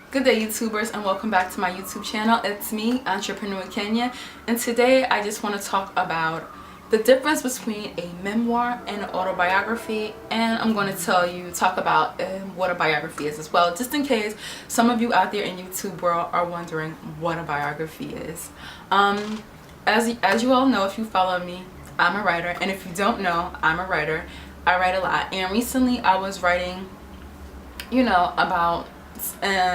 Good day, YouTubers, and welcome back to my YouTube channel. It's me, Entrepreneur Kenya, and today I just want to talk about the difference between a memoir and an autobiography, and I'm going to talk about what a biography is as well, just in case some of you out there in YouTube world are wondering what a biography is. As you all know, if you follow me, I'm a writer, and if you don't know, I'm a writer. I write a lot, and recently I was writing, about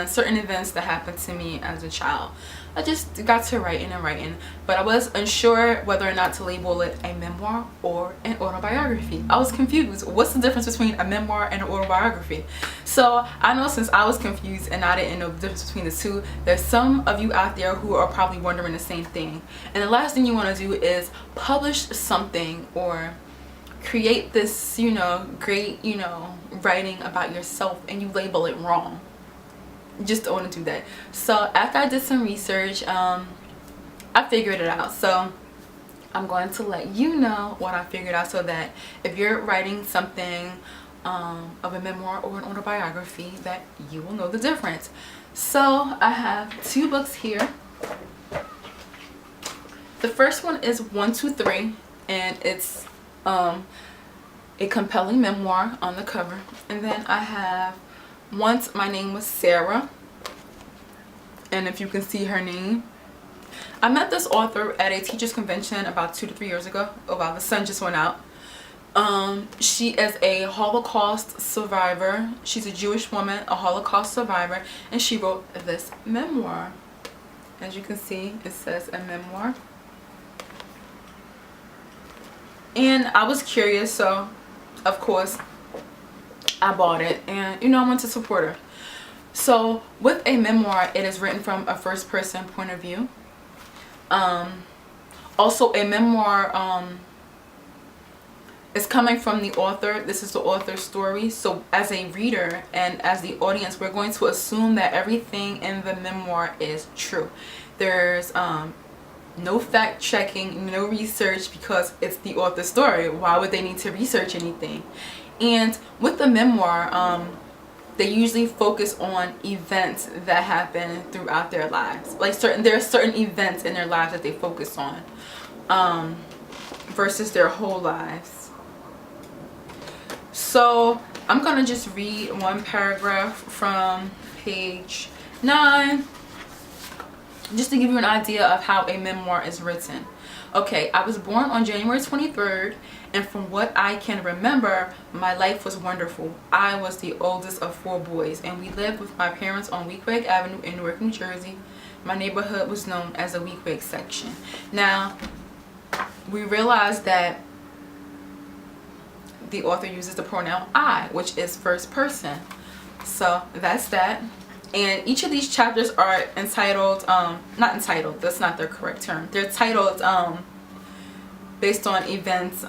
certain events that happened to me as a child. I just got to writing, but I was unsure whether or not to label it a memoir or an autobiography. I was confused. What's the difference between a memoir and an autobiography? So I know, since I was confused and I didn't know the difference between the two, there's some of you out there who are probably wondering the same thing. And the last thing you want to do is publish something or create this, great, writing about yourself and you label it wrong. Just don't want to do that. So after I did some research, I figured it out. So I'm going to let you know what I figured out, so that if you're writing something of a memoir or an autobiography, that you will know the difference. So I have two books here. The first one is 123, and it's a compelling memoir on the cover. And then I have Once My Name Was Sarah, and if you can see her name, I met this author at a teachers convention about 2 to 3 years ago. Oh wow, the sun just went out. She is a Holocaust survivor. She's a Jewish woman, a Holocaust survivor, and she wrote this memoir. As you can see, it says a memoir. And I was curious, so of course I bought it, and I want to support her. So with a memoir, it is written from a first person point of view. Also, a memoir is coming from the author. This is the author's story. So as a reader and as the audience, we're going to assume that everything in the memoir is true. There's no fact checking, no research, because it's the author's story. Why would they need to research anything? And with the memoir, they usually focus on events that happen throughout their lives. Like there are certain events in their lives that they focus on, versus their whole lives. So I'm gonna just read one paragraph from page 9, just to give you an idea of how a memoir is written. Okay, I was born on January 23rd, and from what I can remember, my life was wonderful. I was the oldest of 4 boys, and we lived with my parents on Weequahic Avenue in Newark, New Jersey. My neighborhood was known as the Weequahic section. Now, we realize that the author uses the pronoun I, which is first person. So that's that. And each of these chapters are entitled, not entitled, that's not their correct term. They're titled based on events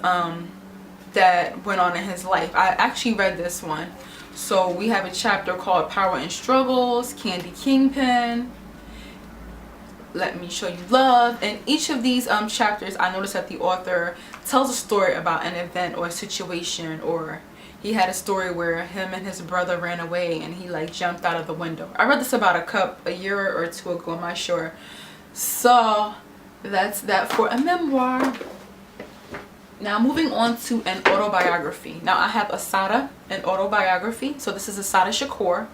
that went on in his life. I actually read this one. So we have a chapter called Power and Struggles, Candy Kingpin, Let Me Show You Love. And each of these chapters, I noticed that the author tells a story about an event or a situation, or he had a story where him and his brother ran away and he jumped out of the window. I read this about a year or 2 ago, I'm not sure. So that's that for a memoir. Now moving on to an autobiography. Now I have Assata, an autobiography. So this is Assata Shakur.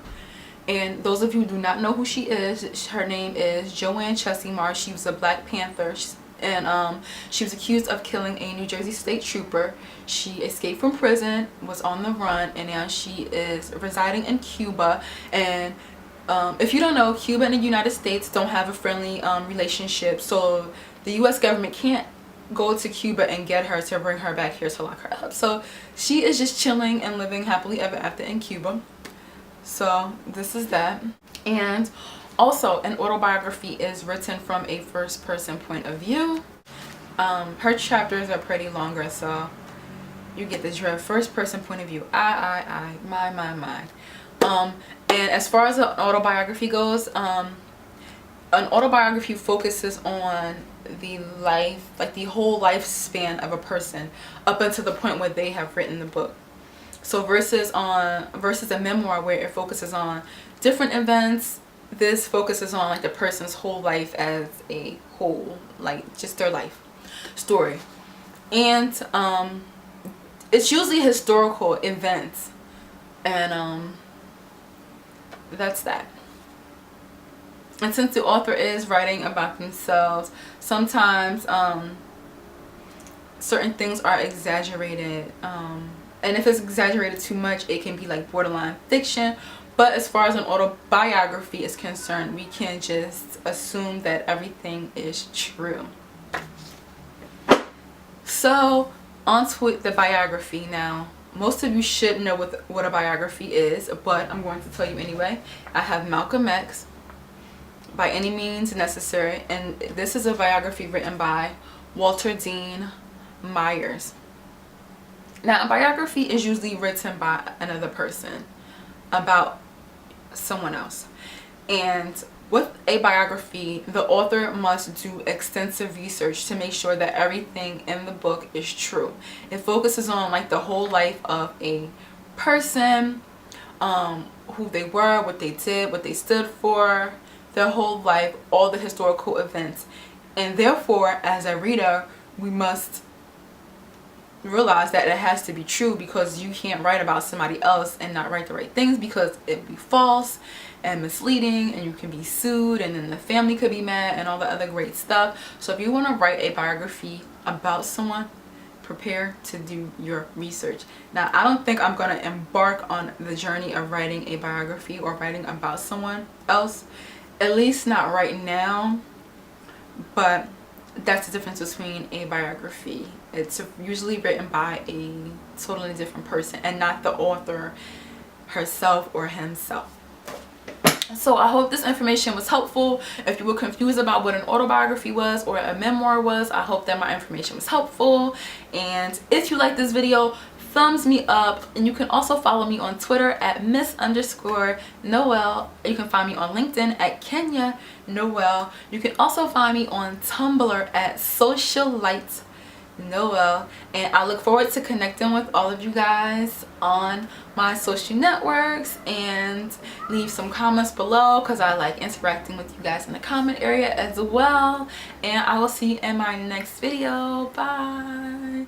And those of you who do not know who she is, her name is Joanne Chesimard. She was a Black Panther. And she was accused of killing a New Jersey state trooper. She escaped from prison, was on the run, and now she is residing in Cuba. And if you don't know, Cuba and the United States don't have a friendly relationship, so the U.S. government can't go to Cuba and get her to bring her back here to lock her up. So she is just chilling and living happily ever after in Cuba. So this is that. And also, an autobiography is written from a first person point of view. Her chapters are pretty longer, so you get the drift. First person point of view. I, my. And as far as an autobiography goes, an autobiography focuses on the life, the whole lifespan of a person up until the point where they have written the book. So versus a memoir where it focuses on different events this focuses on like the person's whole life as a whole, like just their life story. And it's usually historical events, and that's that. And since the author is writing about themselves, sometimes certain things are exaggerated, and if it's exaggerated too much, it can be like borderline fiction. But as far as an autobiography is concerned, we can just assume that everything is true. So on to the biography now. Most of you should know what a biography is, but I'm going to tell you anyway. I have Malcolm X, By Any Means Necessary, and this is a biography written by Walter Dean Myers. Now, a biography is usually written by another person about someone else, and with a biography, the author must do extensive research to make sure that everything in the book is true. It focuses on like the whole life of a person, who they were, what they did, what they stood for, their whole life, all the historical events. And therefore, as a reader, we must realize that it has to be true, because you can't write about somebody else and not write the right things, because it'd be false and misleading, and you can be sued, and then the family could be mad, and all the other great stuff. So if you want to write a biography about someone, prepare to do your research. Now, I don't think I'm going to embark on the journey of writing a biography or writing about someone else, at least not right now, but that's the difference between a biography. It's usually written by a totally different person and not the author herself or himself. So I hope this information was helpful. If you were confused about what an autobiography was or a memoir was, I hope that my information was helpful. And if you like this video, thumbs me up, and you can also follow me on Twitter at Miss_Noel. You can find me on LinkedIn at Kenya Noel. You can also find me on Tumblr at SocialiteNoel, and I look forward to connecting with all of you guys on my social networks. And leave some comments below, because I like interacting with you guys in the comment area as well. And I will see you in my next video. Bye.